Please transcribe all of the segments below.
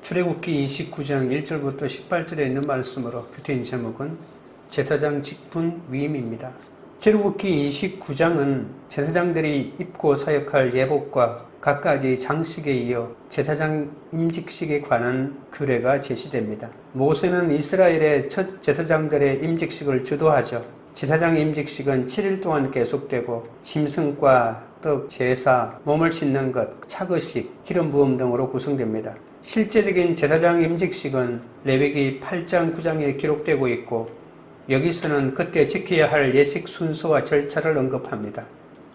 출애굽기 29장 1절부터 18절에 있는 말씀으로 교태인 제목은 제사장 직분 위임입니다. 출애굽기 29장은 제사장들이 입고 사역할 예복과 갖가지 장식에 이어 제사장 임직식에 관한 규례가 제시됩니다. 모세는 이스라엘의 첫 제사장들의 임직식을 주도하죠. 제사장 임직식은 7일 동안 계속되고 짐승과 떡, 제사, 몸을 씻는 것, 차거식, 기름 부음 등으로 구성됩니다. 실제적인 제사장 임직식은 레위기 8장 9장에 기록되고 있고 여기서는 그때 지켜야 할 예식 순서와 절차를 언급합니다.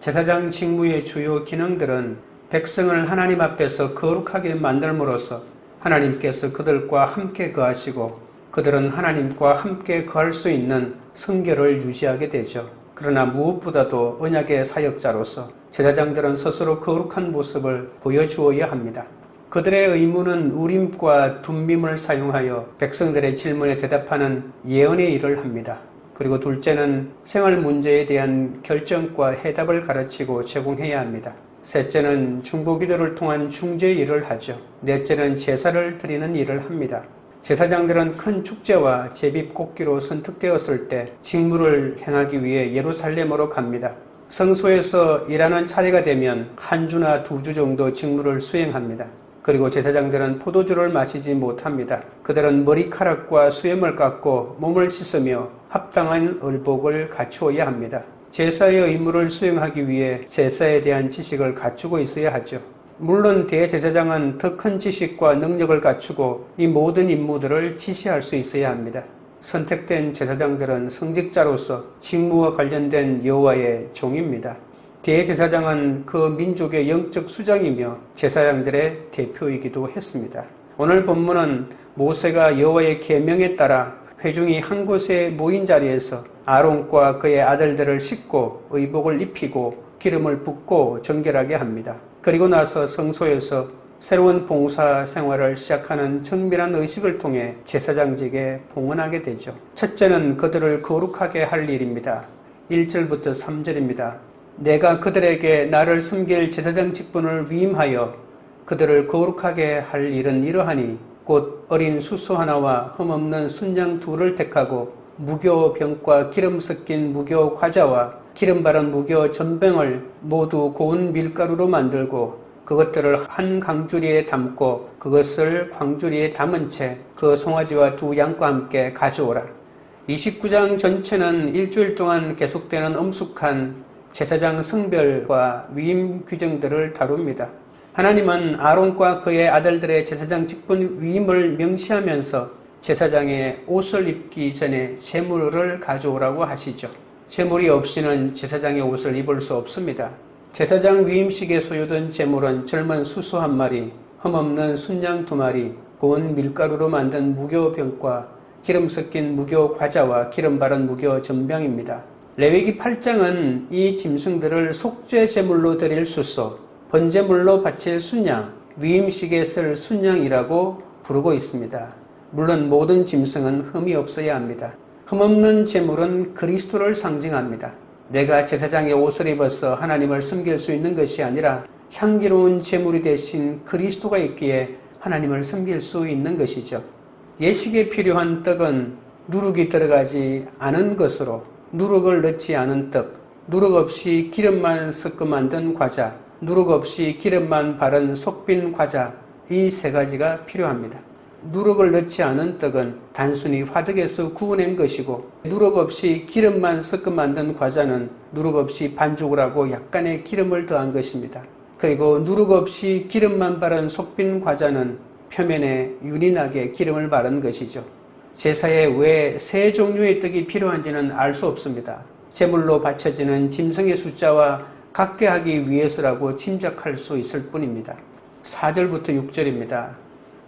제사장 직무의 주요 기능들은 백성을 하나님 앞에서 거룩하게 만들므로써 하나님께서 그들과 함께 거하시고 그들은 하나님과 함께 거할 수 있는 성결을 유지하게 되죠. 그러나 무엇보다도 언약의 사역자로서 제사장들은 스스로 거룩한 모습을 보여주어야 합니다. 그들의 의무는 우림과 둠밈을 사용하여 백성들의 질문에 대답하는 예언의 일을 합니다. 그리고 둘째는 생활 문제에 대한 결정과 해답을 가르치고 제공해야 합니다. 셋째는 중보기도를 통한 중재 일을 하죠. 넷째는 제사를 드리는 일을 합니다. 제사장들은 큰 축제와 제비 뽑기로 선택되었을 때 직무를 행하기 위해 예루살렘으로 갑니다. 성소에서 일하는 차례가 되면 한 주나 2주 정도 직무를 수행합니다. 그리고 제사장들은 포도주를 마시지 못합니다. 그들은 머리카락과 수염을 깎고 몸을 씻으며 합당한 의복을 갖추어야 합니다. 제사의 의무를 수행하기 위해 제사에 대한 지식을 갖추고 있어야 하죠. 물론 대제사장은 더 큰 지식과 능력을 갖추고 이 모든 임무들을 지시할 수 있어야 합니다. 선택된 제사장들은 성직자로서 직무와 관련된 여호와의 종입니다. 대제사장은 그 민족의 영적 수장이며 제사장들의 대표이기도 했습니다. 오늘 본문은 모세가 여호와의 계명에 따라 회중이 한 곳에 모인 자리에서 아론과 그의 아들들을 씻고 의복을 입히고 기름을 붓고 정결하게 합니다. 그리고 나서 성소에서 새로운 봉사 생활을 시작하는 정밀한 의식을 통해 제사장직에 봉헌하게 되죠. 첫째는 그들을 거룩하게 할 일입니다. 1절부터 3절입니다. 내가 그들에게 나를 섬길 제사장 직분을 위임하여 그들을 거룩하게 할 일은 이러하니 곧 어린 수소 하나와 흠없는 순양 둘을 택하고 무교 병과 기름 섞인 무교 과자와 기름 바른 무교 전병을 모두 고운 밀가루로 만들고 그것들을 한 강주리에 담고 그것을 광주리에 담은 채 그 송아지와 2 양과 함께 가져오라. 29장 전체는 일주일 동안 계속되는 엄숙한 제사장 성별과 위임 규정들을 다룹니다. 하나님은 아론과 그의 아들들의 제사장 직분 위임을 명시하면서 제사장의 옷을 입기 전에 제물을 가져오라고 하시죠. 제물이 없이는 제사장의 옷을 입을 수 없습니다. 제사장 위임식에 소요된 제물은 젊은 수소 1마리, 흠없는 순양 2마리, 고운 밀가루로 만든 무교병과 기름 섞인 무교 과자와 기름 바른 무교 전병입니다. 레위기 8장은 이 짐승들을 속죄 제물로 드릴 수소, 번제물로 바칠 순양, 위임식에 쓸 순양이라고 부르고 있습니다. 물론 모든 짐승은 흠이 없어야 합니다. 흠없는 제물은 그리스도를 상징합니다. 내가 제사장의 옷을 입어서 하나님을 섬길 수 있는 것이 아니라 향기로운 제물이 되신 그리스도가 있기에 하나님을 섬길 수 있는 것이죠. 예식에 필요한 떡은 누룩이 들어가지 않은 것으로 누룩을 넣지 않은 떡, 누룩 없이 기름만 섞어 만든 과자, 누룩 없이 기름만 바른 속빈 과자, 이 3가지가 필요합니다. 누룩을 넣지 않은 떡은 단순히 화덕에서 구워낸 것이고 누룩 없이 기름만 섞어 만든 과자는 누룩 없이 반죽을 하고 약간의 기름을 더한 것입니다. 그리고 누룩 없이 기름만 바른 속빈 과자는 표면에 윤이 나게 기름을 바른 것이죠. 제사에 왜 3 종류의 떡이 필요한지는 알 수 없습니다. 제물로 바쳐지는 짐승의 숫자와 같게 하기 위해서라고 짐작할 수 있을 뿐입니다. 4절부터 6절입니다.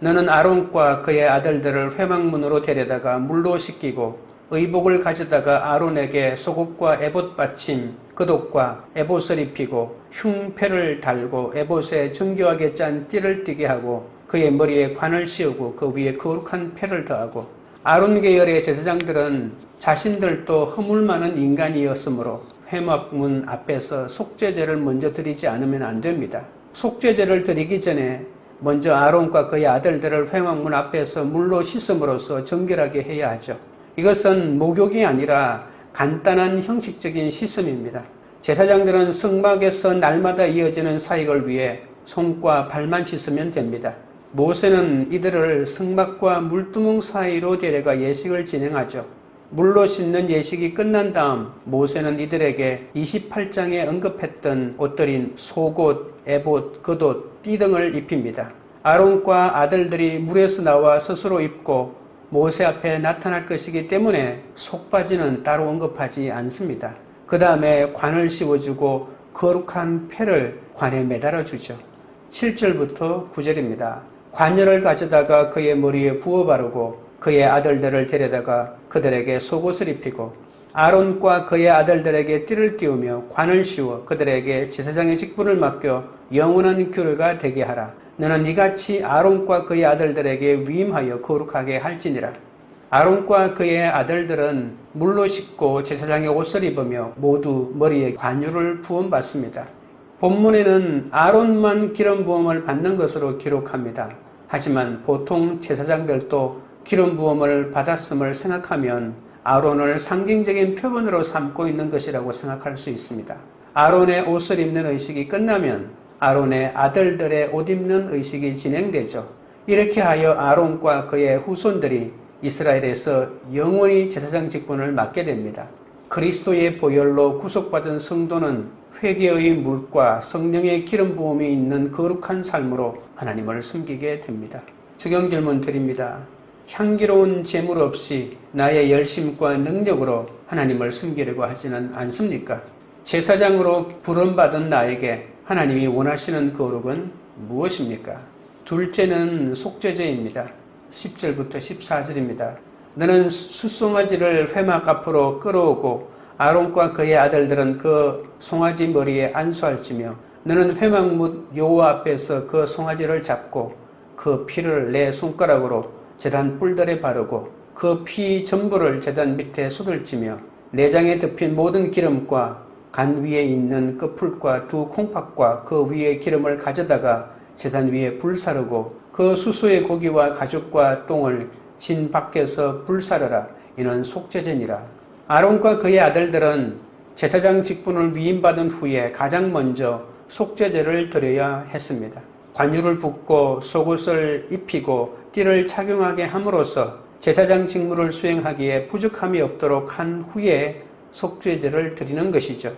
너는 아론과 그의 아들들을 회막문으로 데려다가 물로 씻기고 의복을 가져다가 아론에게 속옷과 에봇 받침, 겉옷과 에봇을 입히고 흉패를 달고 에봇에 정교하게 짠 띠를 띠게 하고 그의 머리에 관을 씌우고 그 위에 거룩한 패를 더하고 아론 계열의 제사장들은 자신들도 허물 많은 인간이었으므로 회막문 앞에서 속죄제를 먼저 드리지 않으면 안 됩니다. 속죄제를 드리기 전에 먼저 아론과 그의 아들들을 회막문 앞에서 물로 씻음으로써 정결하게 해야 하죠. 이것은 목욕이 아니라 간단한 형식적인 씻음입니다. 제사장들은 성막에서 날마다 이어지는 사역을 위해 손과 발만 씻으면 됩니다. 모세는 이들을 성막과 물두멍 사이로 데려가 예식을 진행하죠. 물로 씻는 예식이 끝난 다음 모세는 이들에게 28장에 언급했던 옷들인 속옷, 에봇, 겉옷, 띠 등을 입힙니다. 아론과 아들들이 물에서 나와 스스로 입고 모세 앞에 나타날 것이기 때문에 속바지는 따로 언급하지 않습니다. 그 다음에 관을 씌워주고 거룩한 패를 관에 매달아주죠. 7절부터 9절입니다. 관열을 가져다가 그의 머리에 부어 바르고 그의 아들들을 데려다가 그들에게 속옷을 입히고 아론과 그의 아들들에게 띠를 띄우며 관을 씌워 그들에게 제사장의 직분을 맡겨 영원한 규례가 되게 하라. 너는 이같이 아론과 그의 아들들에게 위임하여 거룩하게 할지니라. 아론과 그의 아들들은 물로 씻고 제사장의 옷을 입으며 모두 머리에 관유를 부음받습니다. 본문에는 아론만 기름 부음을 받는 것으로 기록합니다. 하지만 보통 제사장들도 기름 부음을 받았음을 생각하면 아론을 상징적인 표본으로 삼고 있는 것이라고 생각할 수 있습니다. 아론의 옷을 입는 의식이 끝나면 아론의 아들들의 옷 입는 의식이 진행되죠. 이렇게 하여 아론과 그의 후손들이 이스라엘에서 영원히 제사장 직분을 맡게 됩니다. 그리스도의 보혈로 구속받은 성도는 회개의 물과 성령의 기름 부음이 있는 거룩한 삶으로 하나님을 섬기게 됩니다. 적용 질문 드립니다. 향기로운 제물 없이 나의 열심과 능력으로 하나님을 섬기려고 하지는 않습니까? 제사장으로 부름받은 나에게 하나님이 원하시는 거룩은 무엇입니까? 둘째는 속죄제입니다. 10절부터 14절입니다. 너는 숫송아지를 회막 앞으로 끌어오고 아론과 그의 아들들은 그 송아지 머리에 안수할지며 너는 회막문 여호와 앞에서 그 송아지를 잡고 그 피를 내 손가락으로 제단 뿔들에 바르고 그 피 전부를 제단 밑에 쏟을지며 내장에 덮인 모든 기름과 간 위에 있는 그 풀과 두 콩팥과 그 위에 기름을 가져다가 제단 위에 불사르고 그 수소의 고기와 가죽과 똥을 진 밖에서 불사르라. 이는 속죄제니라. 아론과 그의 아들들은 제사장 직분을 위임받은 후에 가장 먼저 속죄제를 드려야 했습니다. 관유를 붓고 속옷을 입히고 띠를 착용하게 함으로써 제사장 직무를 수행하기에 부족함이 없도록 한 후에 속죄제를 드리는 것이죠.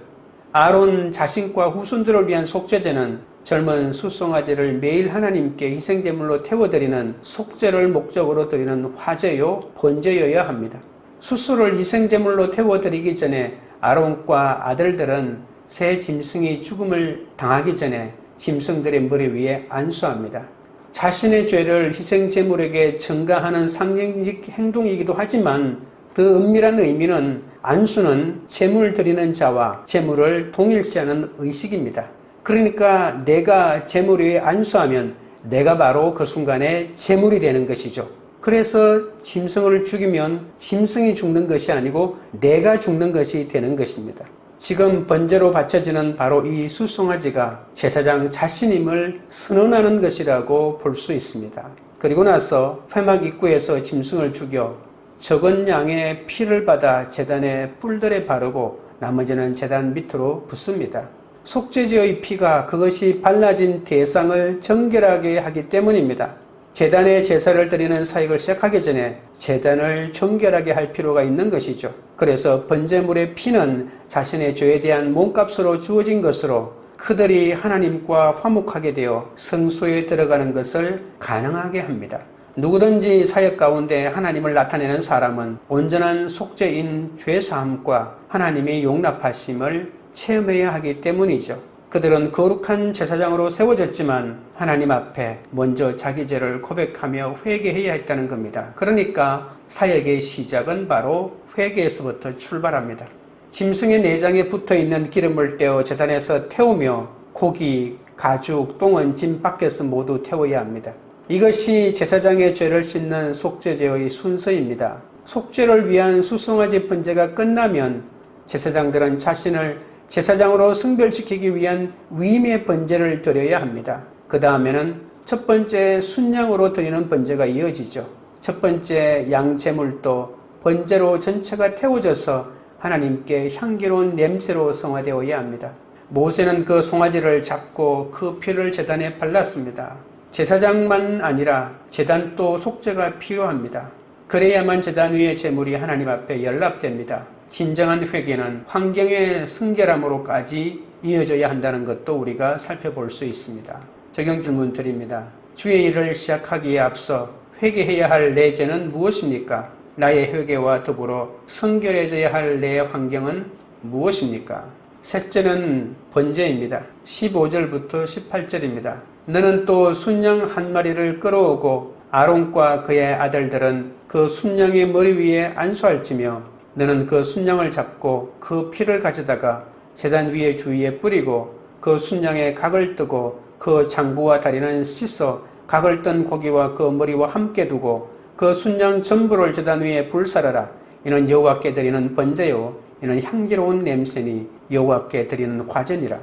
아론 자신과 후손들을 위한 속죄제는 젊은 숫송아지를 매일 하나님께 희생제물로 태워드리는 속죄를 목적으로 드리는 화제요 번제여야 합니다. 숫소를 희생제물로 태워드리기 전에 아론과 아들들은 새 짐승이 죽음을 당하기 전에 짐승들의 머리 위에 안수합니다. 자신의 죄를 희생제물에게 전가하는 상징적 행동이기도 하지만 더 은밀한 의미는 안수는 제물 드리는 자와 제물을 동일시하는 의식입니다. 그러니까 내가 제물 위에 안수하면 내가 바로 그 순간에 제물이 되는 것이죠. 그래서 짐승을 죽이면 짐승이 죽는 것이 아니고 내가 죽는 것이 되는 것입니다. 지금 번제로 바쳐지는 바로 이 숫송아지가 제사장 자신임을 선언하는 것이라고 볼 수 있습니다. 그리고 나서 회막 입구에서 짐승을 죽여 적은 양의 피를 받아 제단의 뿔들에 바르고 나머지는 제단 밑으로 붓습니다. 속죄제의 피가 그것이 발라진 대상을 정결하게 하기 때문입니다. 제단에 제사를 드리는 사역을 시작하기 전에 제단을 정결하게 할 필요가 있는 것이죠. 그래서 번제물의 피는 자신의 죄에 대한 몸값으로 주어진 것으로 그들이 하나님과 화목하게 되어 성소에 들어가는 것을 가능하게 합니다. 누구든지 사역 가운데 하나님을 나타내는 사람은 온전한 속죄인 죄사함과 하나님의 용납하심을 체험해야 하기 때문이죠. 그들은 거룩한 제사장으로 세워졌지만 하나님 앞에 먼저 자기 죄를 고백하며 회개해야 했다는 겁니다. 그러니까 사역의 시작은 바로 회개에서부터 출발합니다. 짐승의 내장에 붙어있는 기름을 떼어 제단에서 태우며 고기, 가죽, 똥은 진 밖에서 모두 태워야 합니다. 이것이 제사장의 죄를 씻는 속죄제의 순서입니다. 속죄를 위한 숫송아지 번제가 끝나면 제사장들은 자신을 제사장으로 성별시키기 위한 위임의 번제를 드려야 합니다. 그 다음에는 첫 번째 순양으로 드리는 번제가 이어지죠. 첫 번째 양 제물도 번제로 전체가 태워져서 하나님께 향기로운 냄새로 성화되어야 합니다. 모세는 그 송아지를 잡고 그 피를 제단에 발랐습니다. 제사장만 아니라 제단도 속죄가 필요합니다. 그래야만 제단 위의 제물이 하나님 앞에 연락됩니다. 진정한 회개는 환경의 순결함으로까지 이어져야 한다는 것도 우리가 살펴볼 수 있습니다. 적용 질문 드립니다. 주의 일을 시작하기에 앞서 회개해야 할 내 죄는 무엇입니까? 나의 회개와 더불어 성결해져야 할 내 환경은 무엇입니까? 셋째는 번제입니다. 15절부터 18절입니다. 너는 또 순양 한 마리를 끌어오고 아론과 그의 아들들은 그 순양의 머리 위에 안수할지며 너는 그 순양을 잡고 그 피를 가져다가 제단 위에 주위에 뿌리고 그 순양의 각을 뜨고 그 장부와 다리는 씻어 각을 뜬 고기와 그 머리와 함께 두고 그 순양 전부를 제단 위에 불사르라. 이는 여호와께 드리는 번제요 이는 향기로운 냄새니 여호와께 드리는 화제니라.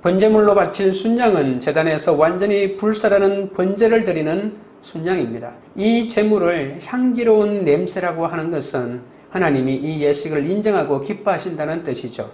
번제물로 바칠 순양은 제단에서 완전히 불사르는 번제를 드리는 순양입니다. 이 제물을 향기로운 냄새라고 하는 것은 하나님이 이 예식을 인정하고 기뻐하신다는 뜻이죠.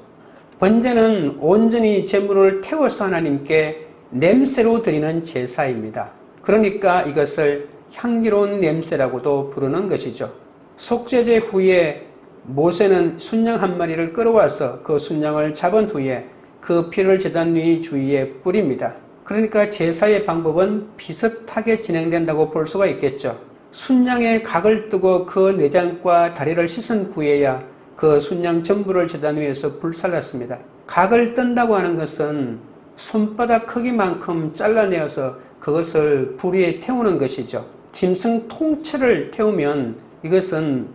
번제는 온전히 제물을 태워서 하나님께 냄새로 드리는 제사입니다. 그러니까 이것을 향기로운 냄새라고도 부르는 것이죠. 속죄제 후에 모세는 순양 한 마리를 끌어와서 그 순양을 잡은 후에 그 피를 제단 위 주위에 뿌립니다. 그러니까 제사의 방법은 비슷하게 진행된다고 볼 수가 있겠죠. 순양의 각을 뜨고 그 내장과 다리를 씻은 후에야 그 순양 전부를 제단 위에서 불살랐습니다. 각을 뜬다고 하는 것은 손바닥 크기만큼 잘라내어서 그것을 불 위에 태우는 것이죠. 짐승 통째를 태우면 이것은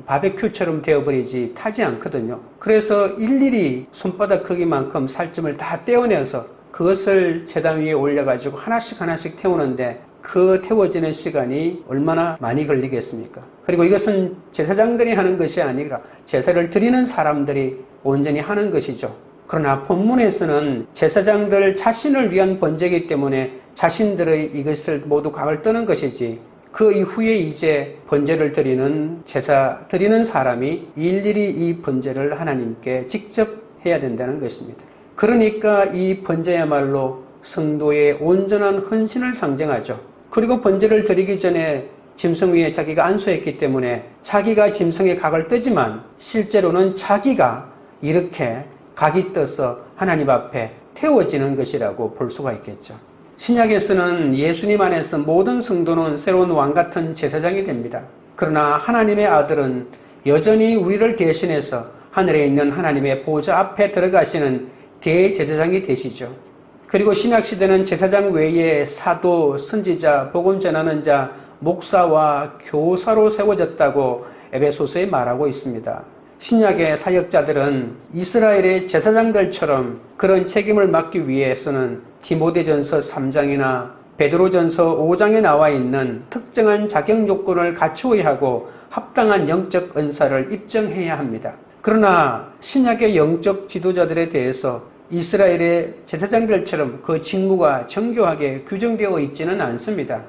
바베큐처럼 되어버리지 타지 않거든요. 그래서 일일이 손바닥 크기만큼 살점을 다 떼어내서 그것을 제단 위에 올려가지고 하나씩 태우는데 그 태워지는 시간이 얼마나 많이 걸리겠습니까? 그리고 이것은 제사장들이 하는 것이 아니라 제사를 드리는 사람들이 온전히 하는 것이죠. 그러나 본문에서는 제사장들 자신을 위한 번제이기 때문에 자신들의 이것을 모두 각을 뜨는 것이지 그 이후에 이제 번제를 드리는 제사 드리는 사람이 일일이 이 번제를 하나님께 직접 해야 된다는 것입니다. 그러니까 이 번제야말로 성도의 온전한 헌신을 상징하죠. 그리고 번제를 드리기 전에 짐승 위에 자기가 안수했기 때문에 자기가 짐승의 각을 뜨지만 실제로는 자기가 이렇게 각이 떠서 하나님 앞에 태워지는 것이라고 볼 수가 있겠죠. 신약에서는 예수님 안에서 모든 성도는 새로운 왕같은 제사장이 됩니다. 그러나 하나님의 아들은 여전히 우리를 대신해서 하늘에 있는 하나님의 보좌 앞에 들어가시는 대제사장이 되시죠. 그리고 신약시대는 제사장 외에 사도, 선지자, 복음 전하는 자, 목사와 교사로 세워졌다고 에베소서에 말하고 있습니다. 신약의 사역자들은 이스라엘의 제사장들처럼 그런 책임을 맡기 위해서는 디모데전서 3장이나 베드로전서 5장에 나와 있는 특정한 자격 요건을 갖추어야 하고 합당한 영적 은사를 입증해야 합니다. 그러나 신약의 영적 지도자들에 대해서 이스라엘의 제사장들처럼 그 직무가 정교하게 규정되어 있지는 않습니다.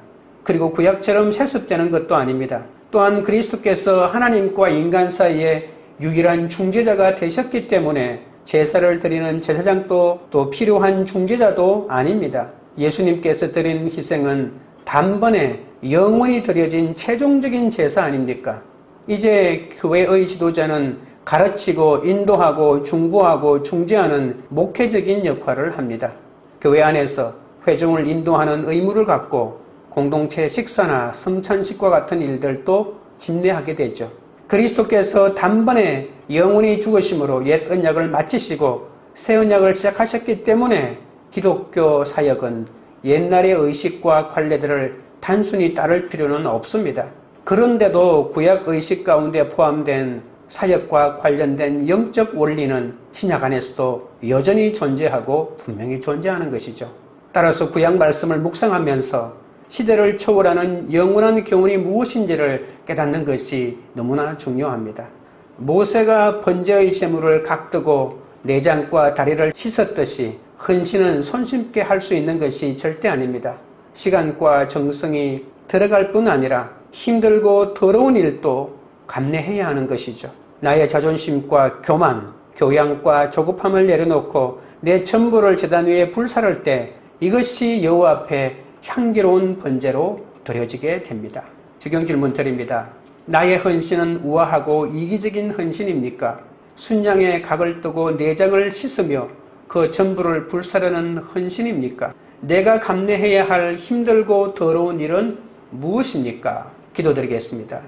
그리고 구약처럼 세습되는 것도 아닙니다. 또한 그리스도께서 하나님과 인간 사이에 유일한 중재자가 되셨기 때문에 제사를 드리는 제사장도 또 필요한 중재자도 아닙니다. 예수님께서 드린 희생은 단번에 영원히 드려진 최종적인 제사 아닙니까? 이제 교회의 지도자는 가르치고 인도하고 중보하고 중재하는 목회적인 역할을 합니다. 교회 안에서 회중을 인도하는 의무를 갖고 공동체 식사나 성찬식과 같은 일들도 집례하게 되죠. 그리스도께서 단번에 영원히 죽으심으로 옛 언약을 마치시고 새 언약을 시작하셨기 때문에 기독교 사역은 옛날의 의식과 관례들을 단순히 따를 필요는 없습니다. 그런데도 구약 의식 가운데 포함된 사역과 관련된 영적 원리는 신약 안에서도 여전히 존재하고 분명히 존재하는 것이죠. 따라서 구약 말씀을 묵상하면서 시대를 초월하는 영원한 교훈이 무엇인지를 깨닫는 것이 너무나 중요합니다. 모세가 번제의 제물을 각뜨고 내장과 다리를 씻었듯이 헌신은 손쉽게 할 수 있는 것이 절대 아닙니다. 시간과 정성이 들어갈 뿐 아니라 힘들고 더러운 일도 감내해야 하는 것이죠. 나의 자존심과 교만, 교양과 조급함을 내려놓고 내 전부를 제단 위에 불사를 때 이것이 여호와 앞에 향기로운 번제로 드려지게 됩니다. 적용 질문 드립니다. 나의 헌신은 우아하고 이기적인 헌신입니까? 순양의 각을 뜨고 내장을 씻으며 그 전부를 불사르는 헌신입니까? 내가 감내해야 할 힘들고 더러운 일은 무엇입니까? 기도드리겠습니다.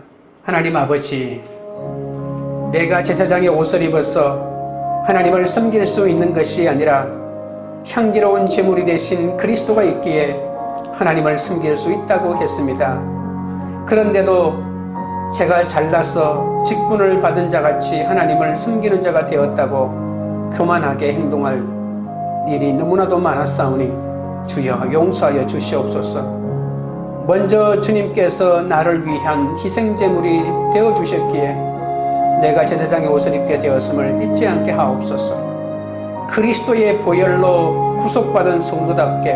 하나님 아버지, 내가 제사장의 옷을 입어서 하나님을 섬길 수 있는 것이 아니라 향기로운 제물이 되신 그리스도가 있기에 하나님을 섬길 수 있다고 했습니다. 그런데도 제가 잘나서 직분을 받은 자같이 하나님을 섬기는 자가 되었다고 교만하게 행동할 일이 너무나도 많았사오니 주여 용서하여 주시옵소서. 먼저 주님께서 나를 위한 희생제물이 되어주셨기에 내가 제사장의 옷을 입게 되었음을 잊지 않게 하옵소서. 그리스도의 보혈로 구속받은 성도답게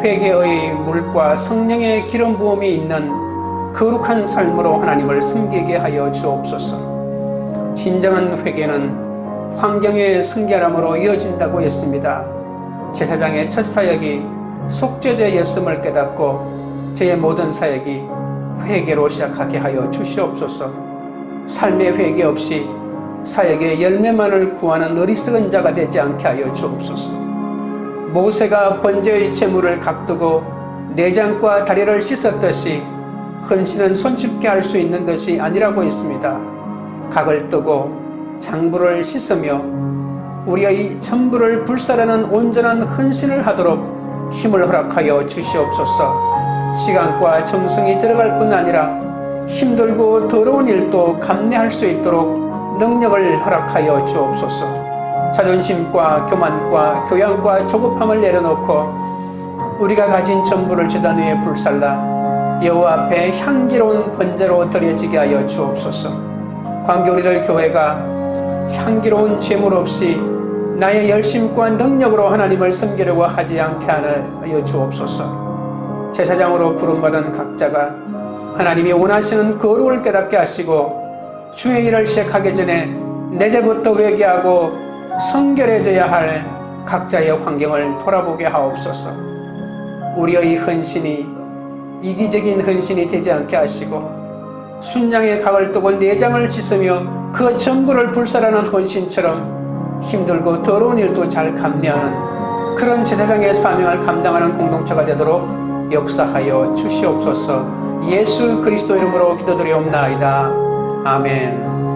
회개의 물과 성령의 기름 부음이 있는 거룩한 삶으로 하나님을 섬기게 하여 주옵소서. 진정한 회개는 환경의 성결함으로 이어진다고 했습니다. 제사장의 첫 사역이 속죄제였음을 깨닫고 저의 모든 사역이 회개로 시작하게 하여 주시옵소서. 삶의 회개 없이 사역의 열매만을 구하는 어리석은 자가 되지 않게 하여 주옵소서. 모세가 번제의 제물을 각두고 내장과 다리를 씻었듯이 헌신은 손쉽게 할 수 있는 것이 아니라고 했습니다. 각을 뜨고 장부를 씻으며 우리의 전부를 불사르는 온전한 헌신을 하도록 힘을 허락하여 주시옵소서. 시간과 정성이 들어갈 뿐 아니라 힘들고 더러운 일도 감내할 수 있도록 능력을 허락하여 주옵소서. 자존심과 교만과 교양과 조급함을 내려놓고 우리가 가진 전부를 제단 위에 불살라 여호와 앞에 향기로운 번제로 드려지게 하여 주옵소서. 광교리들 교회가 향기로운 제물 없이 나의 열심과 능력으로 하나님을 섬기려고 하지 않게 하여 주옵소서. 제사장으로 부름받은 각자가 하나님이 원하시는 거룩을 깨닫게 하시고 주의 일을 시작하기 전에 내재부터 회개하고 성결해져야 할 각자의 환경을 돌아보게 하옵소서. 우리의 헌신이 이기적인 헌신이 되지 않게 하시고 순양의 각을 뜨고 내장을 씻으며 그 전부를 불사르는 헌신처럼 힘들고 더러운 일도 잘 감내하는 그런 제사장의 사명을 감당하는 공동체가 되도록 역사하여 주시옵소서. 예수 그리스도 이름으로 기도드리옵나이다. 아멘.